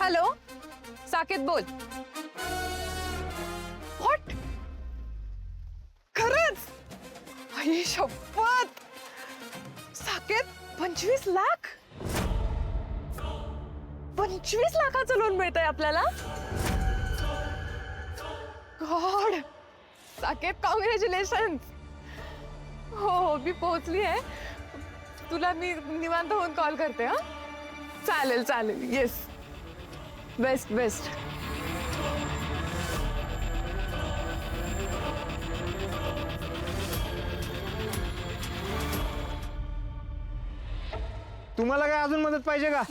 Hello Saket बोल. What? खरंच? आई शपथ. साकेत 25 लाख? 25 लाखाचं लोन मिळतंय आपल्याला? गॉड. साकेत कॉंग्रॅच्युलेशन. हो हो मी पोहोचली आहे. तुला मी निवांत होऊन कॉल करते. हा चालेल चालेल. Yes best best. तुम्हाला काय अजून मदत पाहिजे का?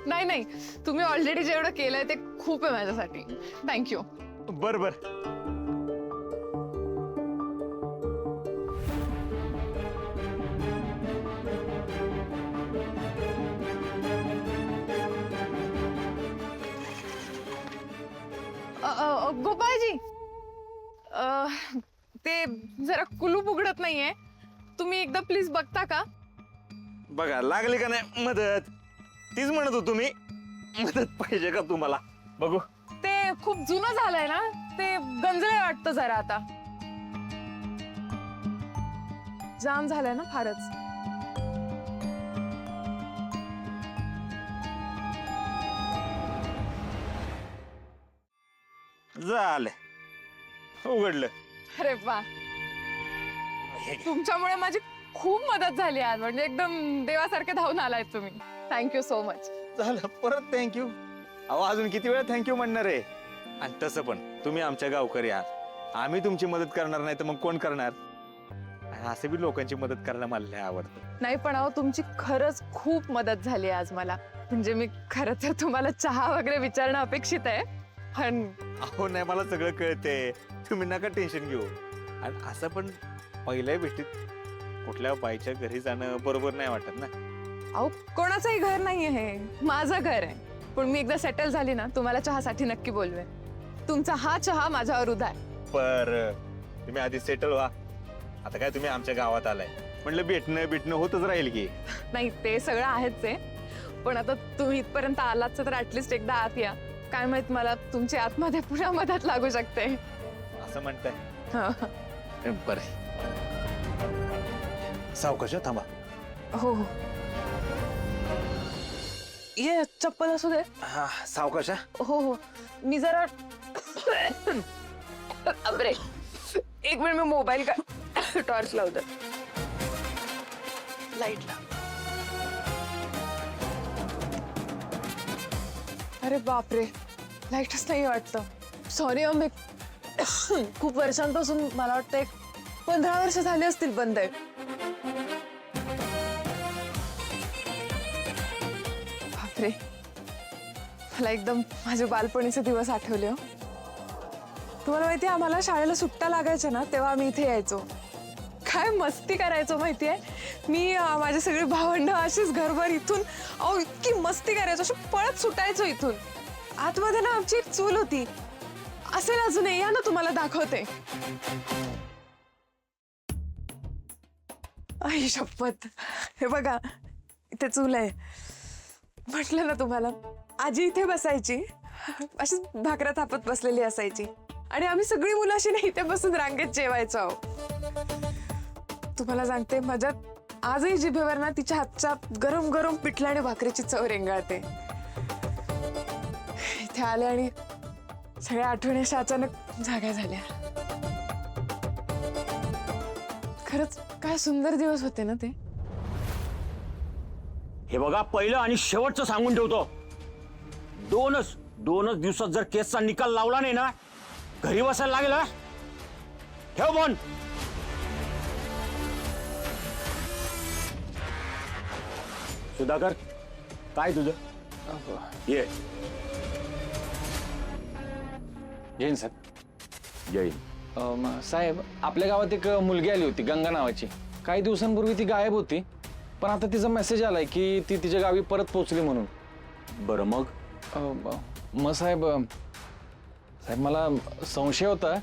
नाही नाही तुम्ही ऑलरेडी जेवढं केलंय ते खूप आहे माझ्यासाठी. थँक्यू. बर बर. गोपाळजी ते जरा कुलूप उघडत नाहीये. तुम्ही एकदा प्लीज बघता का? बघा लागली का नाही मदत? तीच म्हणत होतो मी, मदत पाहिजे का तुम्हाला? बघू. ते खूप जुनं झालंय ना, ते गंजळे वाटतं जरा आता. जाम झालंय ना फारच. झालं उघडलं. अरे वा. तुमच्यामुळे माझी खूप मदत झाली आज. म्हणजे एकदम देवासारखे धावून आलाय तुम्ही. Thank you so much. झालं परत थँक्यू. अहो अजून किती वेळा थँक्यू म्हणणार आहे? आणि तसं पण तुम्ही आमच्या गावकरी आहात. आम्ही तुमची मदत करणार नाही तर मग कोण करणार? आणि असं बी लोकांची मदत करायला मला लय आवडतं. नाही पण अहो तुमची खरंच खूप मदत झाली आज मला. म्हणजे मी खरं तर तुम्हाला चहा वगैरे विचारणं अपेक्षित आहे पण अहो नाही मला सगळं कळते. तुम्ही नका टेन्शन घेऊ. आणि असं पण पहिल्या भेटीत कुठल्या बाईच्या घरी जाणं बरोबर नाही वाटत ना. अहो कोणाचंही घर नाही आहे, माझं घर आहे. पण मी एकदा सेटल झाली ना तुम्हाला चहासाठी नक्की बोलवे. तुमचा हा चहा माझ्यावर उधार. पर तुम्ही आधी सेटल व्हा. आता काय तुम्ही आमच्या गावात आलाय म्हणलं भेटणं होतच राहील की. नाही ते सगळं आहेच आहे. पण आता तुम्ही इथपर्यंत आलात तर ऍटलिस्ट एकदा आत या. काय माहित मला तुमची आतमध्ये पुन्हा मदत लागू शकते. असं म्हणताय? हो बर. सावकाश थांबा. हो. ये चप्पल असू दे. हा सावकाश. हो हो मी जरा अरे एक मिनिट मी मोबाईल का टॉर्च लावते. लाईट ला. अरे बापरे लाईटच नाही वाटतं. सॉरी मी खूप वर्षांपासून मला वाटतं एक 15 वर्ष झाली असतील बंद आहे. बापरे मला एकदम माझे बालपणीचे दिवस आठवले. हो तुम्हाला माहिती आहे आम्हाला शाळेला सुट्ट्या लागायच्या ना तेव्हा आम्ही इथे यायचो. काय मस्ती करायचो माहितीये. मी माझे सगळे भावंड अशीच घरभर इथून अहो इतकी मस्ती करायचो. अशी पळत सुटायचो इथून. आतमध्ये ना आमची एक चूल होती. असेल अजूनही. या ना तुम्हाला दाखवते. आई शपथ. हे बघा इथे चूल आहे. म्हटलं ना तुम्हाला आजी इथे बसायची. अशीच भाकऱ्या थापत बसलेली असायची. आणि आम्ही सगळी मुलं अशी नाही इथे बसून रांगेत जेवायचो. तुम्हाला सांगते माझ्या आजही जिभेवर ना तिच्या हातच्या गरम गरम पिठलं आणि भाकरीची चव रेंगाळते. इथे आले आणि सगळ्या आठवणी अशा अचानक जाग्या झाल्या. खरंच काय सुंदर दिवस होते ना ते. हे बघा पहिलं आणि शेवटचं सांगून ठेवतो. दोनच दिवसात जर केसचा निकाल लावला नाही ना घरी बसायला लागेल. हा ठेव फोन. सुधाकर काय तुझं? ये. जैन सर. जय. साहेब आपल्या गावात एक मुलगी आली होती गंगा नावाची. काही दिवसांपूर्वी ती गायब होती. पण आता तिचा मेसेज आलाय की ती तिच्या गावी परत पोहोचली म्हणून. बरं मग? मग साहेब मला संशय होता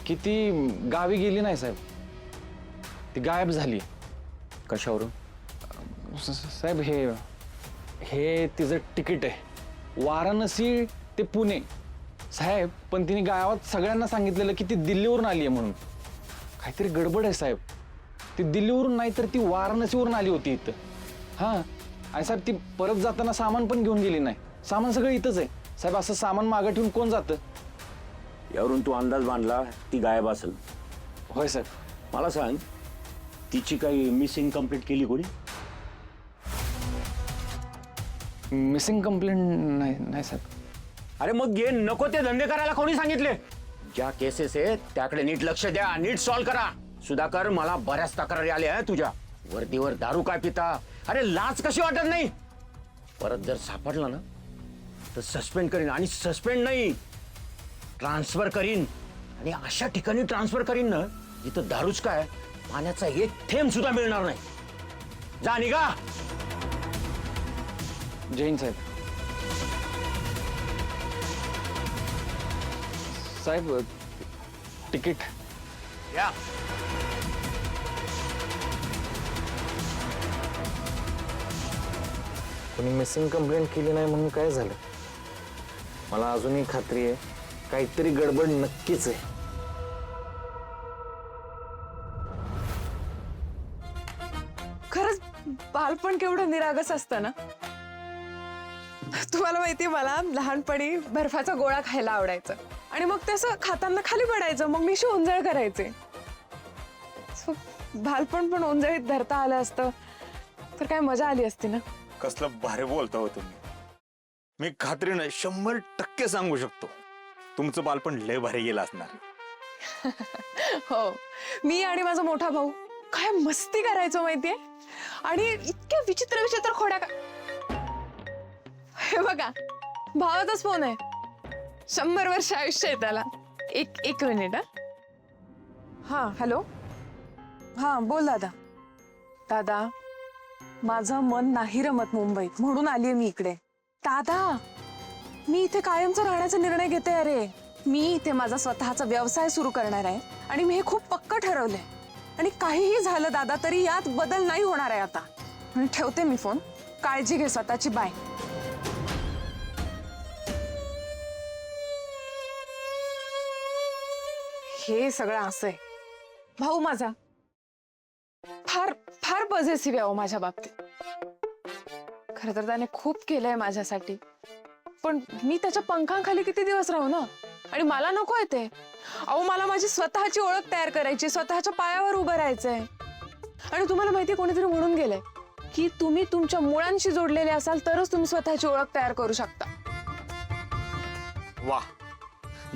की ती गावी गेली नाही साहेब. ती गायब झाली. कशावरून? साहेब हे तिचं तिकीट आहे. वाराणसी ते पुणे साहेब, पण तिने गावात सगळ्यांना सांगितलेलं की ती दिल्लीवरून आली आहे म्हणून. काहीतरी गडबड आहे साहेब. ती दिल्लीवरून नाही तर ती वाराणसीवरून आली होती इथं. हां, आणि साहेब ती परत जाताना सामान पण घेऊन गेली नाही. सामान सगळं इथंच आहे साहेब. असं सामान मागं ठेवून कोण जातं? यावरून तू अंदाज बांधला ती गायब असेल. होय साहेब. मला सांग, तिची काही मिसिंग कंप्लीट केली कोणी? मिसिंग कंप्लेंट नाही साहेब. अरे मग ये नको ते धंदे करायला कोणी सांगितले? ज्या केसेस आहेत त्याकडे नीट लक्ष द्या, नीट सॉल्व्ह करा. सुधाकर, मला बऱ्याच तक्रारी आल्या आहे तुझ्या. वरतीवर दारू काय पिता? अरे लाज कशी वाटत नाही? परत जर सापडला ना तर सस्पेंड करीन, आणि सस्पेंड नाही ट्रान्सफर करीन. आणि अशा ठिकाणी ट्रान्सफर करीन ना जिथं दारूच काय, पाण्याचा एक थेंब सुद्धा मिळणार नाही. जा निघा. जैन साहेब. साहेब तिकीट. या. कोणी मिसिंग कंप्लेंट केली नाही म्हणून काय झालं? मला अजूनही खात्री आहे काहीतरी गडबड नक्कीच आहे. खरंच बालपण केवढं निरागस असतं ना. तुम्हाला माहितीये, मला लहानपणी बर्फाचा गोळा खायला आवडायचं आणि मग ते असं खाताना खाली पडायचं, मग मी ओंजळ करायचे. So, बालपण पण ओंजळीत धरता आलं असतं तर काय मजा आली असती ना. कसलं भारी बोलता हो तुम्ही. मी खात्रीनं 100% सांगू शकतो तुमचं बालपण लय भारी गेलं असणार. हो, मी आणि माझा मोठा भाऊ काय मस्ती करायचो माहितीये. आणि इतक्या विचित्र विचित्र खोड्या हे बघा, भावाचाच फोन आहे. 100 वर्ष आयुष्य आहे त्याला. एक मिनिट. हा, हॅलो. हा, बोल दादा. दादा, माझं मन नाही रमत मुंबईत, म्हणून आलीये मी इकडे. दादा, मी इथे कायमचं राहण्याचा निर्णय घेते. अरे, मी इथे माझा स्वतःचा व्यवसाय सुरू करणार आहे आणि मी हे खूप पक्क ठरवलंय. आणि काहीही झालं दादा तरी यात बदल नाही होणार आहे आता. आणि ठेवते मी फोन. काळजी घे स्वतःची. बाय. हे सगळं असं आहे. भाऊ माझा फार फार पॉझिटिव्ह आहे हो माझ्या बाबतीत. खरं तर त्याने खूप केलंय माझ्यासाठी, पण मी त्याच्या पंखांखाली किती दिवस राहू ना. आणि मला नको आहे ते. अहो, मला माझी स्वतःची ओळख तयार करायची, स्वतःच्या पायावर उभं राहायचंय. आणि तुम्हाला माहिती, कोणीतरी म्हणून गेलंय की तुम्ही तुमच्या मुळांशी जोडलेले असाल तरच तुम्ही स्वतःची ओळख तयार करू शकता. वा,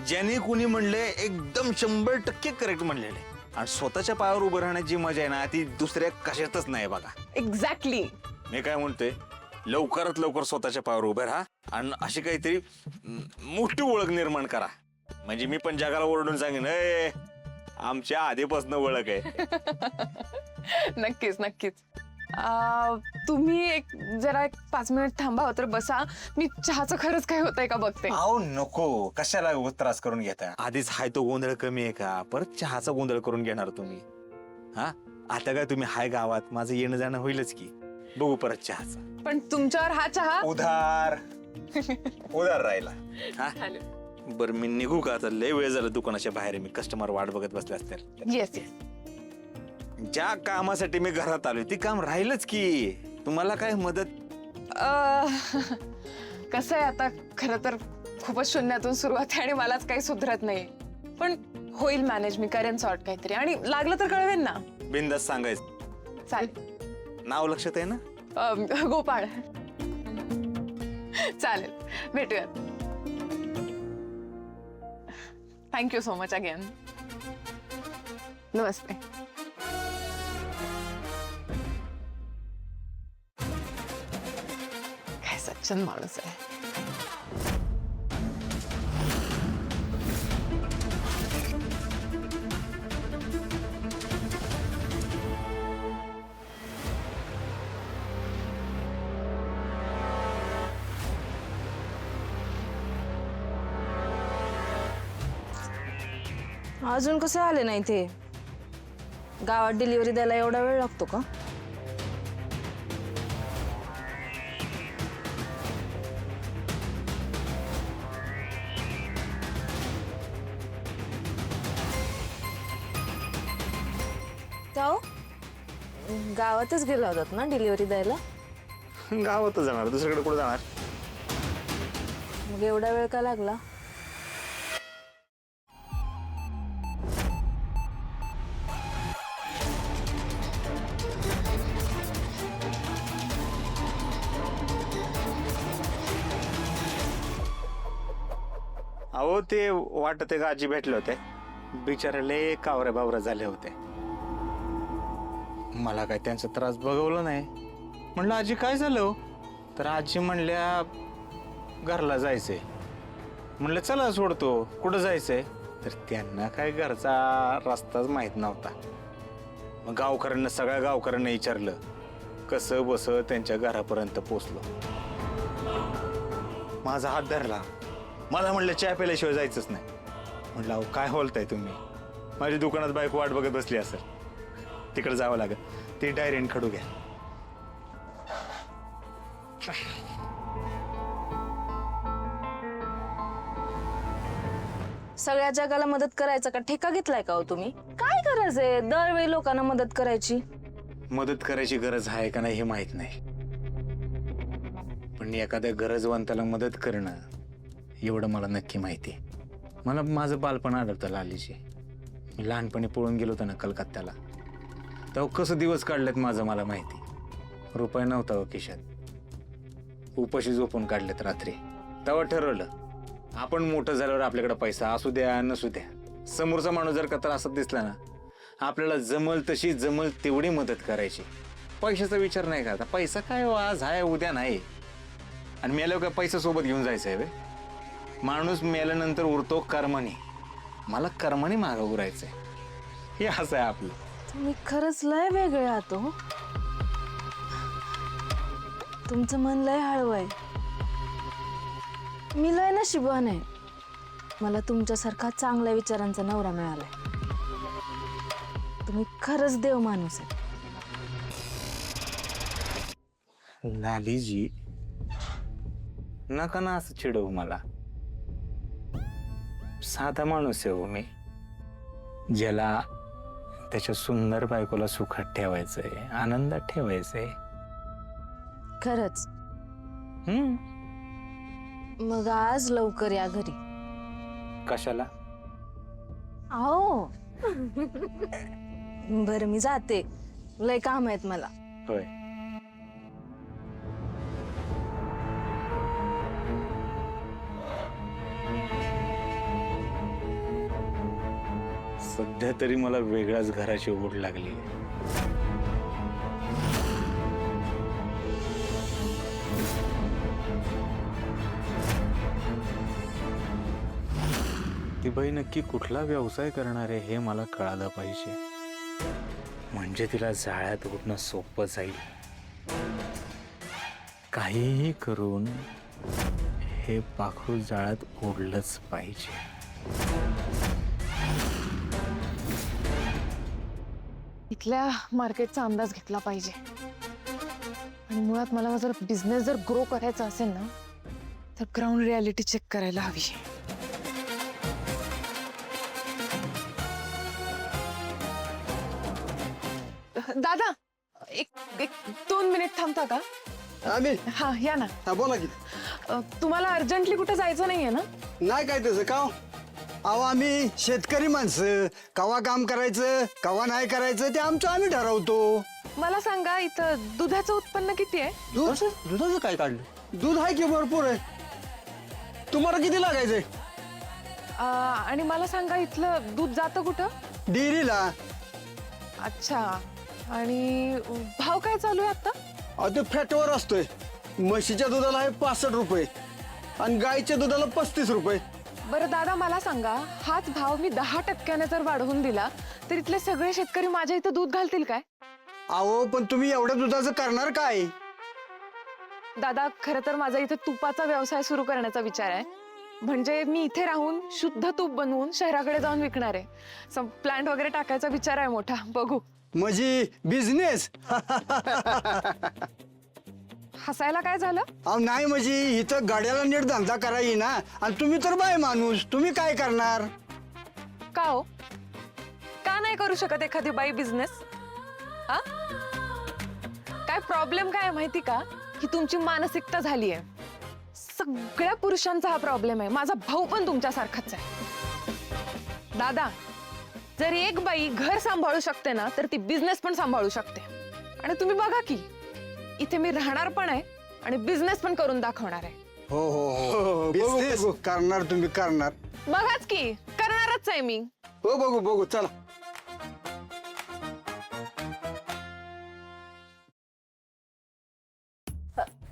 ज्याने कुणी म्हणले एकदम 100% करेक्ट म्हणलेले. आणि स्वतःच्या पायावर उभं राहण्याची जी मजा आहे ना, ती दुसऱ्या कशातच नाही बघा. एक्झॅक्टली. मी काय म्हणतोय, लवकरात लवकर स्वतःच्या पायावर उभे राहा आणि अशी काहीतरी मोठी ओळख निर्माण करा. म्हणजे मी पण जगाला ओरडून सांगेन, ए, आमच्या आधीपासून ओळख आहे. नक्कीच नक्कीच. तुम्ही जरा 5 मिनिट थांबा तर बसा. मी चहाचं खरंच काय होतंय का बघते. अहो नको, कशाला त्रास करून घेता. आधीच हाय तो गोंधळ कमी आहे का, परत चहाचा गोंधळ करून घेणार तुम्ही? हा, आता काय तुम्ही हाय गावात, माझं येणं जाणं होईलच की. बघू परत चहाचा. पण तुमच्यावर हा चहा उधार उधार राहिला. हा, बर मी निघू का? आता लय वेळ झाला दुकानाच्या बाहेर. मी कस्टमर वाट बघत बसले असतील. Yes yes. ज्या कामासाठी मी घरात आलोय ती काम राहिलच की. तुम्हाला काय मदत? कसं आहे, आता खरं तर खूपच शून्यातून सुरुवात आहे आणि मलाच काही सुधरत नाही. पण होईल मॅनेज. मी करेन सॉर्ट काहीतरी, आणि लागलं तर कळवेन ना. बिनधास्त सांगायचं. चालेल. नाव लक्षात आहे ना? गोपाळ. चालेल, भेटूयात. Thank you so much again. नमस्ते. काय सज्जन माणूस आहे. अजून कसं आले नाही ते? गावात डिलिव्हरी द्यायला एवढा वेळ लागतो का? का हो गावातच गेला होतात ना डिलिव्हरी द्यायला? गावातच जाणार, दुसरीकडे कुठे जाणार? मग एवढा वेळ का लागला? अहो ते वाटत का आजी भेटले होते, बिचाराले कावऱ्या बावऱ्या झाले होते. मला काय त्यांचा त्रास बघवला नाही. म्हणलं आजी काय झालं हो? तर आजी म्हणल्या घरला जायचंय. म्हणलं चला सोडतो, कुठं जायचंय? तर त्यांना काय घरचा रस्ताच माहीत नव्हता. मग गावकऱ्यांना, सगळ्या गावकऱ्यांना विचारलं, कसं बस त्यांच्या घरापर्यंत पोचलो. माझा हात धरला, मला म्हणलं चहा प्यायल्याशिवाय जायचंच नाही. म्हणलं अहो काय बोलताय तुम्ही, माझ्या दुकानात बायको वाट बघत बसली असेल, तिकडे जावं लागेल, ती डायरेक्ट खडू घ्या. सगळ्या जगाला मदत करायचा का ठेका घेतलाय का हो तुम्ही? काय गरज आहे दरवेळी लोकांना मदत करायची? मदत करायची गरज आहे का नाही हे माहित नाही, पण एखाद्या गरजवंताला मदत करणं एवढं मला नक्की माहिती आहे. मला माझं बालपण आढळतं लालीची. मी लहानपणी पळून गेलो होतो ना कलकत्त्याला, तेव्हा कसं दिवस काढलेत माझं मला माहिती. रुपये नव्हता हो खिशात, उपाशी झोपून काढलेत रात्री. तेव्हा ठरवलं आपण मोठं झाल्यावर आपल्याकडे पैसा असू द्या नसू द्या, समोरचा माणूस जर का त्रासात दिसला ना, आपल्याला जमल तशी जमल तेवढी मदत करायची. पैशाचा विचार नाही करता. पैसा काय आज आहे उद्या नाही, आणि मेल्यावर काय पैसा सोबत घेऊन जायचं आहे? माणूस मेल्यानंतर उरतो कर्माने. मला कर्माने मागं उरायचंय, हे असं आहे आपलं. तुम्ही खरंच लय वेगळे आहात हो. तुमचं मन लय हळवं आहे. मी लय नशिबवान आहे, मला तुमच्यासारखा चांगल्या विचारांचा नवरा मिळालाय. तुम्ही खरंच देव माणूस आहे. लालीजी नका ना असं चिडवू मला. साधा माणूस आहे हो मी, ज्याला त्याच्या सुंदर बायकोला सुखात ठेवायचंय, आनंदात ठेवायचंय. खरंच. मग आज लवकर या घरी. कशाला? अहो बरं मी जाते, लय काम आहेत मला. होय. सध्या तरी मला वेगळ्याच घराची ओढ लागली. ती बाई नक्की कुठला व्यवसाय करणार आहे हे मला कळालं पाहिजे, म्हणजे तिला जाळ्यात उडणं सोपं जाईल. काहीही करून हे पाखरू जाळ्यात ओढलंच पाहिजे. इथल्या मार्केटचा अंदाज घेतला पाहिजे, आणि मुळात मला जर बिझनेस जर ग्रो करायचा असेल ना, तर ग्राउंड रियालिटी चेक करायला हवी. दादा एक 2 मिनिट थांबता का? आम्ही हा या ना. हा बोला की. तुम्हाला अर्जंटली कुठे जायचं नाहीये ना? नाही काय तसं का हो? अहो आम्ही शेतकरी माणसं, कवा काम करायचं कवा नाही करायचं ते आमचं आम्ही ठरवतो. मला सांगा, इथं दुधाचं उत्पन्न किती आहे? दुधाचं काय काढलं? दूध आहे की भरपूर आहे. तुम्हाला किती लागायचंय? आणि मला सांगा, इथलं दूध जातं कुठं? डेअरीला. अच्छा, आणि भाव काय चालू आहे आता? अहो ते फॅटवर असतोय. म्हशीच्या दुधाला आहे 65 रुपये आणि गाईच्या दुधाला 35 रुपये. बरं दादा, मला सांगा, हाच भाव मी 10% जर वाढवून दिला तर इथले सगळे शेतकरी माझ्या इथं दूध घालतील काय? अहो पण तुम्ही एवढ्या दुधाचं करणार काय? दादा, खरं तर माझा इथे तुपाचा व्यवसाय सुरू करण्याचा विचार आहे. म्हणजे मी इथे राहून शुद्ध तूप बनवून शहराकडे जाऊन विकणार आहे. प्लांट वगैरे टाकायचा विचार आहे मोठा, बघू. म्हणजे बिझनेस? हसायला काय झालं? अहो नाही, म्हणजे इथं गाड्याला नीट धंदा करायची ना, आणि तुम्ही तर बाय माणूस, तुम्ही काय करणार? का हो? का नाही करू शकत एखादी बाई बिझनेस? हा? काय प्रॉब्लेम काय आहे माहिती का? ही तुमची मानसिकता झाली आहे. सगळ्या पुरुषांचा हा प्रॉब्लेम आहे. माझा भाऊ पण तुमच्यासारखाच आहे. दादा, जर एक बाई घर सांभाळू शकते ना, तर ती बिझनेस पण सांभाळू शकते. आणि तुम्ही बघा की इथे मी राहणार पण आहे आणि बिझनेस पण करून दाखवणार आहे. हो हो हो बघू करणार तुम्ही करणार. बघाच की करणारच आहे मी. हो बघू बघू चला.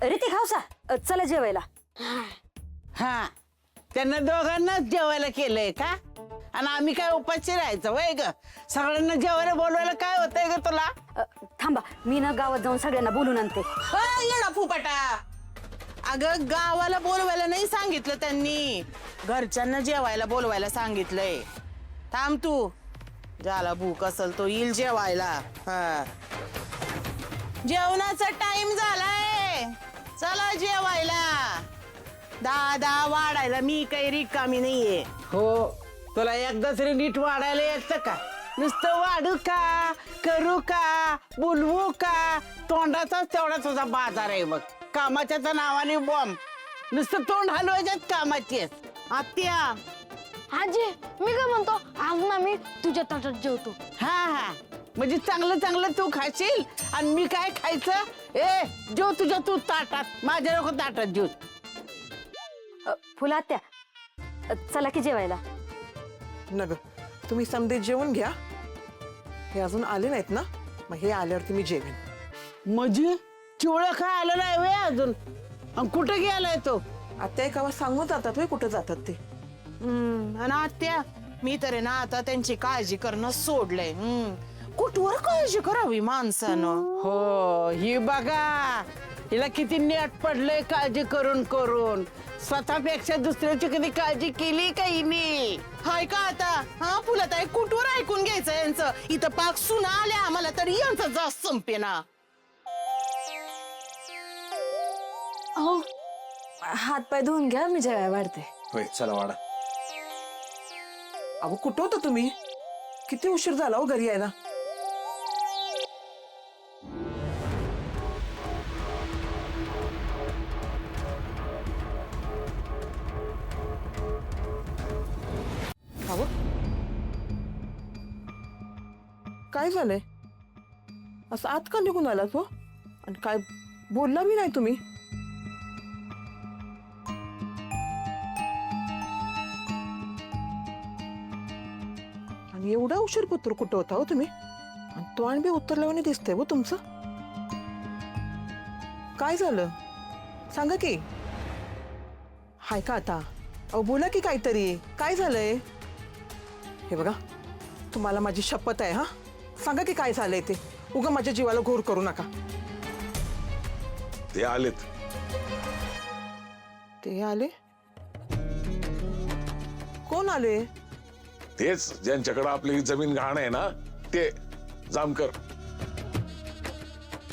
रीती खावसा चला जेवायला. हा त्यांना दोघांनाच जेवायला केलंय का? आणि आम्ही काय उपाशी राहायचं वय ग? सगळ्यांना जेवायला बोलवायला काय होतंय ग तुला? थांबा मी ना गावात जाऊन सगळ्यांना बोलून आणते. येणा फुपाटा. अगं गावाला बोलवायला नाही सांगितलं त्यांनी, घरच्यांना जेवायला बोलवायला सांगितलंय. थांब तू, ज्याला भूक असेल तो येईल जेवायला. हा जेवणाचा टाइम झालाय, चला जेवायला. दादा वाढायला मी काही रिकामी नाहीये. हो तुला एकदा तरी नीट वाढायला येतं का? नुसतं वाढू का, करू का, बोलवू का, तोंडाचाच तेवढा तुझा बाजार आहे बघ. कामाच्या तर नावाने बॉम्ब, नुसतं तोंड हलवायच्यात कामाची. आत्या आजी मी काय म्हणतो, आज ना मी तुझ्या ताटात जेवतो. हा हा म्हणजे चांगलं चांगलं तू खाशील आणि मी काय खायचं? ए जेव तुझ्या तू ताटात, माझ्या नको ताटात जेव. फुला आत्या चला की जेवायला. नग तुम्ही समदे जेवून घ्या. हे अजून आले नाहीत ना, मग हे आल्यावरती मी जेवेन. म्हणजे चिवळं काय आलं नाही वे अजून? आणि कुठं गेलाय तो? आत्या एका सांगून जातात वे कुठं जातात ते. आणि आत्या मी तर आहे ना आता त्यांची काळजी करणं सोडलंय. कुठवर काळजी करावी माणसानं? हो ही बघा, हिला किती नेट पडलंय काळजी करून करून. स्वतःपेक्षा दुसऱ्याची कधी काळजी केली का हिने? हाय का आता? हा फुला ताई कुठवर ऐकून घ्यायचं यांचं? इथं पाक सुना आल्या आम्हाला तरी यांचं जास्त संपे ना. हो हात पाय धुवून घ्या, मी जेवायला वाढते. होय चला वाडा. अहो कुठं होता तुम्ही? किती उशीर झाला हो घरी यायला. अहो काय झालंय? असं आत का निघून आलात हो? आणि काय बोलला बी नाही तुम्ही? आणि एवढा उशीर पत्र कुठं होता हो तुम्ही? आणि तो आणि बी उतरल्याने दिसतंय हो तुमचं. काय झालं सांगा की. हाय का आता? अहो बोला की काहीतरी. काय झालंय? हे बघा तुम्हाला माझी शपथ आहे. हा सांगा की काय झालंय ते. उगा माझ्या जीवाला घोर करू नका. ते आलेत. ते आले? कोण आले? तेच ज्यांच्याकडे आपली जमीन गहाण आहे ना, ते जामकर.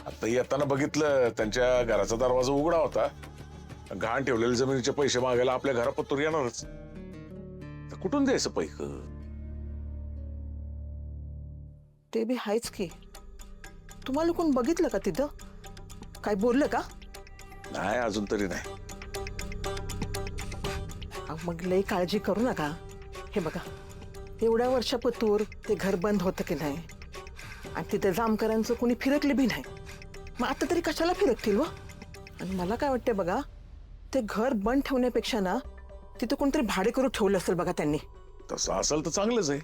आता येताना बघितलं त्यांच्या घराचा दरवाजा उघडा होता. गहाण ठेवलेले जमिनीचे पैसे मागायला आपल्या घरापत्तूर येणारच. तर कुठून द्यायचं पैक? ते बी हायच की. तुम्हाला कोण बघितलं का तिथं? काय बोललं का? नाही अजून तरी नाही. मग लई काळजी करू नका. हे बघा एवढ्या वर्षापतूर ते घर बंद होतं की नाही, आणि तिथे जामकरांचं कोणी फिरकले बी नाही. मग आता तरी कशाला फिरकतील व? आणि मला काय वाटतंय बघा, ते घर बंद ठेवण्यापेक्षा ना तिथे कोणतरी भाडे करून ठेवलं असेल बघा त्यांनी. तसं असेल तर चांगलंच आहे.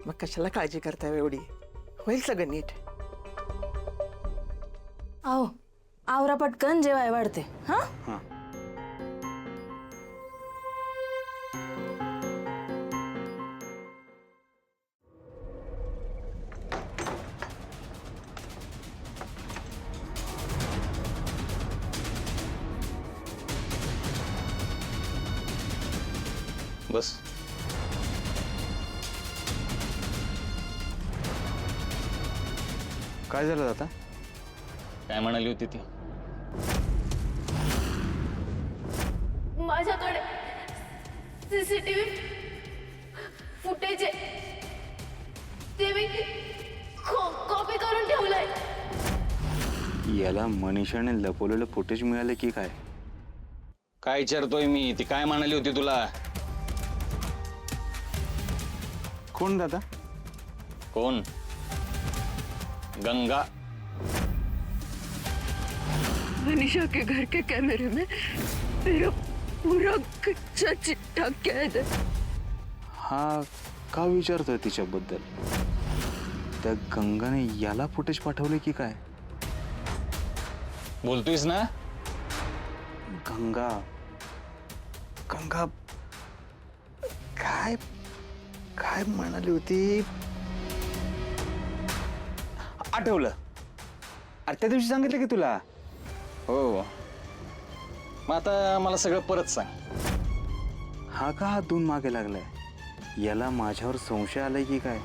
मग कशाला काळजी करताय एवढी? होईल सगळं नीट. अहो आवरा पटकन, जेवायला वाढते. हा बस. काय झालं आता? काय म्हणाली होती ती? माझ्याकडे सीसीटीव्ही फुटेज आहे, ते मी कॉपी करून ठेवलंय. याला मनीषाने लपवलेलं फुटेज मिळालं की काय? काय विचारतोय मी? ती काय म्हणाली होती तुला? कोण दादा? कोण? गंगा. मनीषा के घर के कैमरे में मेरा पूरा कच्चा चिट्ठा कैद है. हा का विचारतोय तिच्याबद्दल? त्या गंगाने याला फुटेज पाठवले की काय? बोलतोयस ना? गंगा गंगा काय काय म्हणाली होती? आठवलं. अरे त्या दिवशी सांगितलं की तुला. हो. मग आता मला सगळं परत सांग. हा का हात धुवून मागे लागलाय? याला माझ्यावर संशय आलाय की काय?